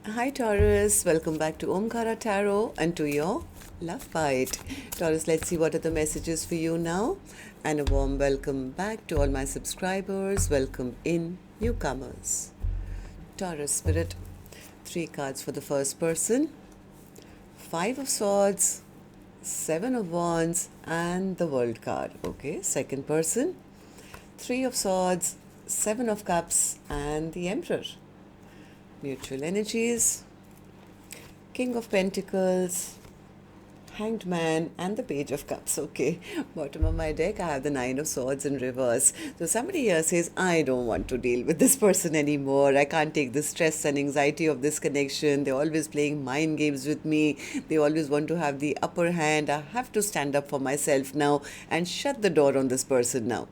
Hi Taurus, welcome back to Omkaratarot and to your love bite. Taurus, let's see what are the messages for you now. And a warm welcome back to all my subscribers. Welcome in newcomers. Taurus Spirit, 3 cards for the first person. 5 of Swords, 7 of Wands and the World card. Okay, second person. 3 of Swords, 7 of Cups and the Emperor. Mutual energies, King of Pentacles, Hanged Man and the Page of Cups. Okay, bottom of my deck I have the 9 of Swords in reverse. So somebody here says, I don't want to deal with this person anymore. I can't take the stress and anxiety of this connection. They're always playing mind games with me. They always want to have the upper hand. I have to stand up for myself now and shut the door on this person now.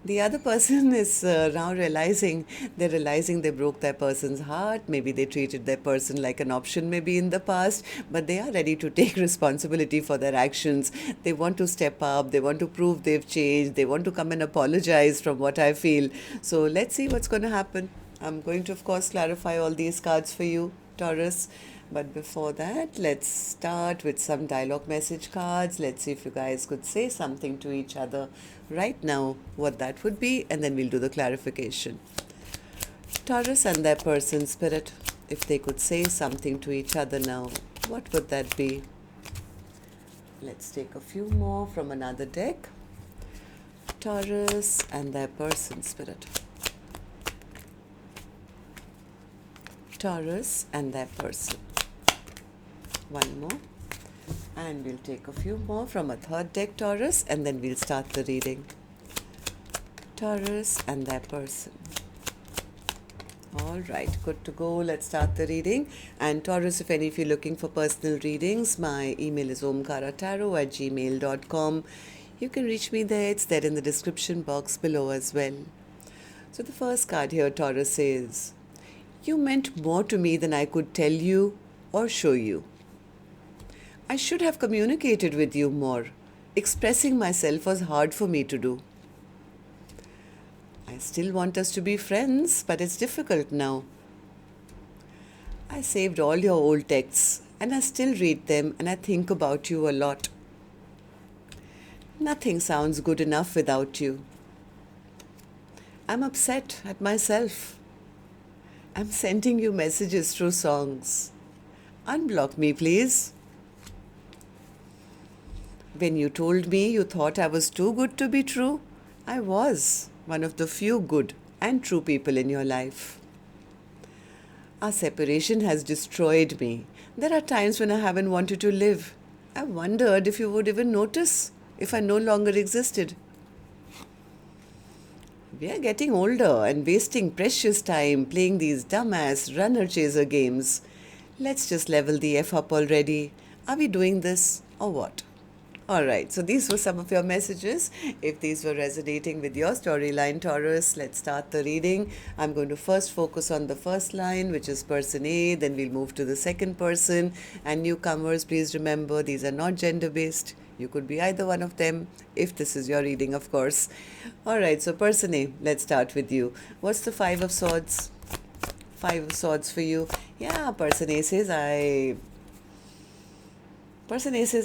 The other person is now realizing they broke that person's heart. Maybe they treated that person like an option maybe in the past, but they are ready to take responsibility for their actions. They want to step up. They want to prove they've changed. They want to come and apologize from what I feel. So let's see what's going to happen. I'm going to, of course, clarify all these cards for you, Taurus. But before that, let's start with some dialogue message cards. Let's see if you guys could say something to each other right now, what that would be, and then we'll do the clarification. Taurus and their person spirit, if they could say something to each other now, what would that be? Let's take a few more from another deck. Taurus and their person spirit. Taurus and their person. One more. And we'll take a few more from a third deck, Taurus, and then we'll start the reading. Taurus and their person. All right, good to go. Let's start the reading. And Taurus, if any of you are looking for personal readings, my email is omkaratarot@gmail.com. You can reach me there. It's there in the description box below as well. So the first card here, Taurus, says, you meant more to me than I could tell you or show you. I should have communicated with you more. Expressing myself was hard for me to do. I still want us to be friends, but it's difficult now. I saved all your old texts and I still read them and I think about you a lot. Nothing sounds good enough without you. I'm upset at myself. I'm sending you messages through songs. Unblock me, please. When you told me you thought I was too good to be true, I was one of the few good and true people in your life. Our separation has destroyed me. There are times when I haven't wanted to live. I wondered if you would even notice if I no longer existed. We are getting older and wasting precious time playing these dumbass runner-chaser games. Let's just level the F up already. Are we doing this or what? Alright, so these were some of your messages. If these were resonating with your storyline, Taurus, let's start the reading. I'm going to first focus on the first line, which is person A, then we'll move to the second person. And newcomers, please remember, these are not gender-based. You could be either one of them, if this is your reading, of course. Alright, so person A, let's start with you. What's the 5 of Swords? 5 of Swords for you. Yeah, person A says,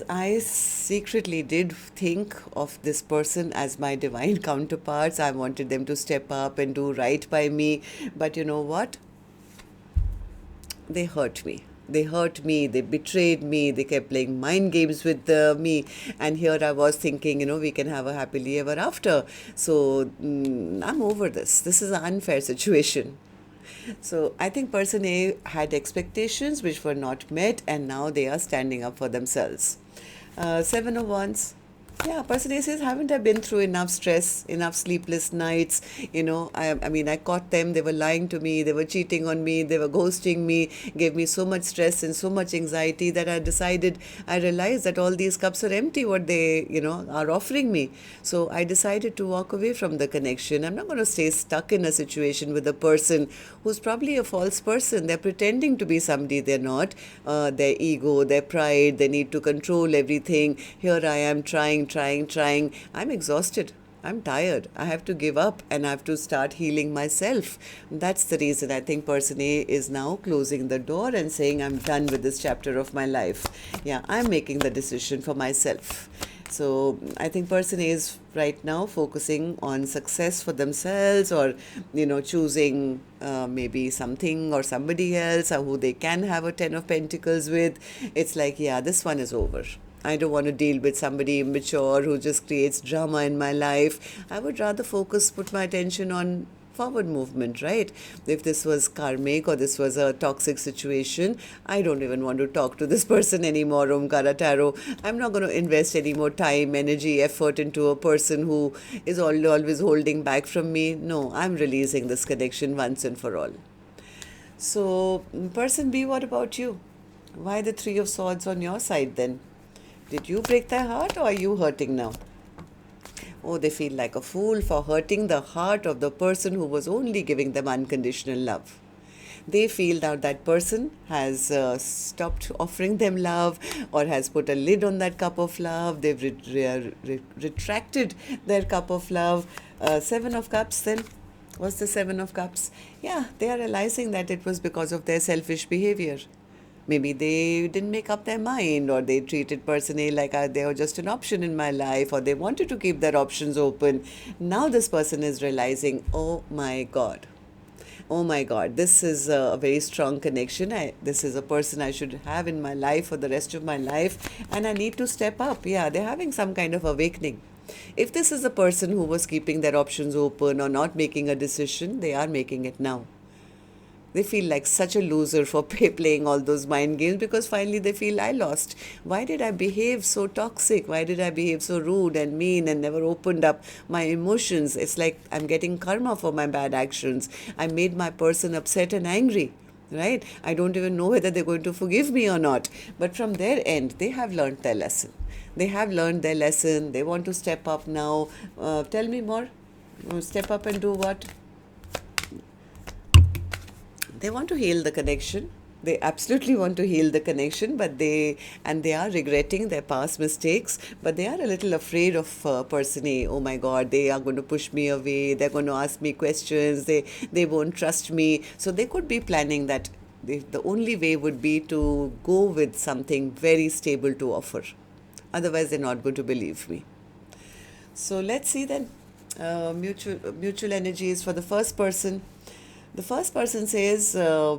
I secretly did think of this person as my divine counterparts. I wanted them to step up and do right by me. But you know what? They hurt me. They betrayed me, they kept playing mind games with me. And here I was thinking, we can have a happily ever after. So I'm over this. This is an unfair situation. So I think person A had expectations which were not met and now they are standing up for themselves. 7 of Wands. Yeah, person A says, haven't I been through enough stress, enough sleepless nights? I caught them, they were lying to me, they were cheating on me, they were ghosting me, gave me so much stress and so much anxiety that I realized that all these cups are empty, what they, are offering me. So I decided to walk away from the connection. I'm not going to stay stuck in a situation with a person who's probably a false person. They're pretending to be somebody they're not. Their ego, their pride, they need to control everything. Here I am trying. I'm exhausted. I'm tired. I have to give up and I have to start healing myself. That's the reason I think person A is now closing the door and saying, I'm done with this chapter of my life. Yeah, I'm making the decision for myself. So I think person A is right now focusing on success for themselves, or choosing maybe something or somebody else, or who they can have a 10 of Pentacles with. It's like, yeah, this one is over. I don't want to deal with somebody immature who just creates drama in my life. I would rather put my attention on forward movement, right? If this was karmic or this was a toxic situation, I don't even want to talk to this person anymore, Omkaratarot. I'm not going to invest any more time, energy, effort into a person who is always holding back from me. No, I'm releasing this connection once and for all. So, person B, what about you? Why the Three of Swords on your side then? Did you break their heart, or are you hurting now? Oh, they feel like a fool for hurting the heart of the person who was only giving them unconditional love. They feel that that person has stopped offering them love, or has put a lid on that cup of love. They've retracted their cup of love. Seven of Cups then. What's the Seven of Cups? Yeah, they are realizing that it was because of their selfish behavior. Maybe they didn't make up their mind, or they treated person A like they were just an option in my life, or they wanted to keep their options open. Now this person is realizing, oh my God, this is a very strong connection. This is a person I should have in my life for the rest of my life, and I need to step up. Yeah, they're having some kind of awakening. If this is a person who was keeping their options open or not making a decision, they are making it now. They feel like such a loser for playing all those mind games, because finally they feel, I lost. Why did I behave so toxic? Why did I behave so rude and mean and never opened up my emotions? It's like I'm getting karma for my bad actions. I made my person upset and angry, right? I don't even know whether they're going to forgive me or not. But from their end, they have learned their lesson. They have learned their lesson. They want to step up now. Tell me more. Step up and do what? They want to heal the connection. They absolutely want to heal the connection, but they are regretting their past mistakes, but they are a little afraid of person A. Oh my God, they are going to push me away. They're going to ask me questions. They won't trust me. So they could be planning that the only way would be to go with something very stable to offer. Otherwise, they're not going to believe me. So let's see then. Mutual energies for the first person. The first person says, well,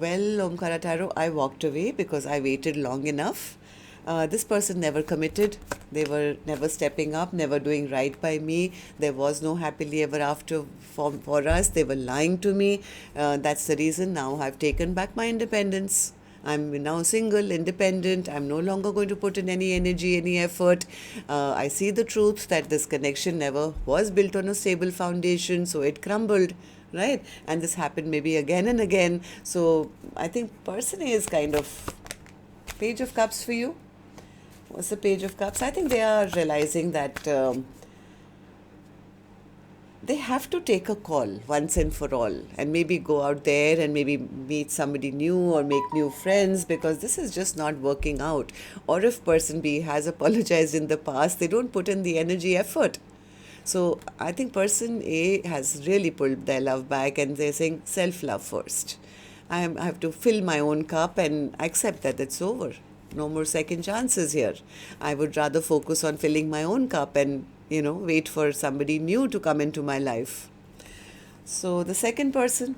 Omkaratarot, I walked away because I waited long enough. This person never committed. They were never stepping up, never doing right by me. There was no happily ever after for us. They were lying to me. That's the reason now I've taken back my independence. I'm now single, independent. I'm no longer going to put in any energy, any effort. I see the truth that this connection never was built on a stable foundation, so it crumbled. Right? And this happened maybe again and again. So I think person A is kind of Page of Cups for you. What's the Page of Cups? I think they are realizing that they have to take a call once and for all, and maybe go out there and maybe meet somebody new or make new friends, because this is just not working out. Or if person B has apologized in the past, they don't put in the energy, effort. So I think person A has really pulled their love back, and they're saying self-love first. I have to fill my own cup and accept that it's over. No more second chances here. I would rather focus on filling my own cup and, wait for somebody new to come into my life. So the second person,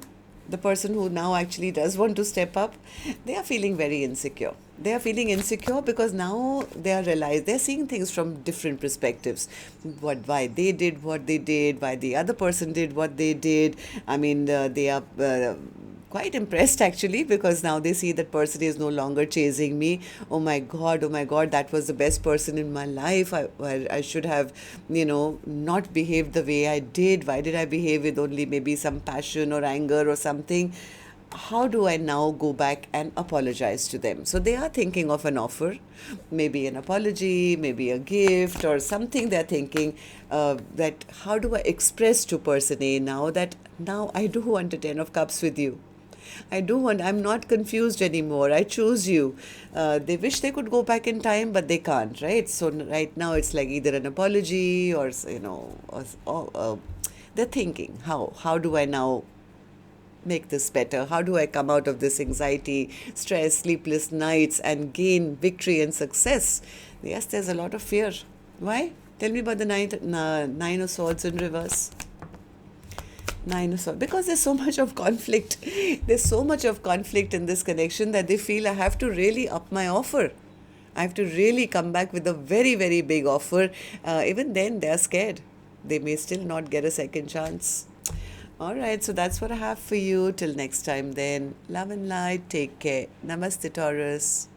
the person who now actually does want to step up, they are feeling very insecure. They are feeling insecure because now they're seeing things from different perspectives. Why they did what they did, why the other person did what they did. I mean, they are quite impressed actually, because now they see that person is no longer chasing me. Oh my God, that was the best person in my life. I should have, not behaved the way I did. Why did I behave with only maybe some passion or anger or something? How do I now go back and apologize to them? So they are thinking of an offer, maybe an apology, maybe a gift or something. They're thinking that how do I express to person A now that now I do want a 10 of Cups with you. I'm not confused anymore. I choose you. They wish they could go back in time, but they can't, right? So right now it's like either an apology or, they're thinking, how do I now make this better? How do I come out of this anxiety, stress, sleepless nights, and gain victory and success? Yes, there's a lot of fear. Why? Tell me about the nine of swords in reverse. Nine of swords. Because there's so much of conflict. There's so much of conflict in this connection that they feel I have to really up my offer. I have to really come back with a very, very big offer. Even then, they're scared. They may still not get a second chance. All right, so that's what I have for you. Till next time, then. Love and light. Take care. Namaste, Taurus.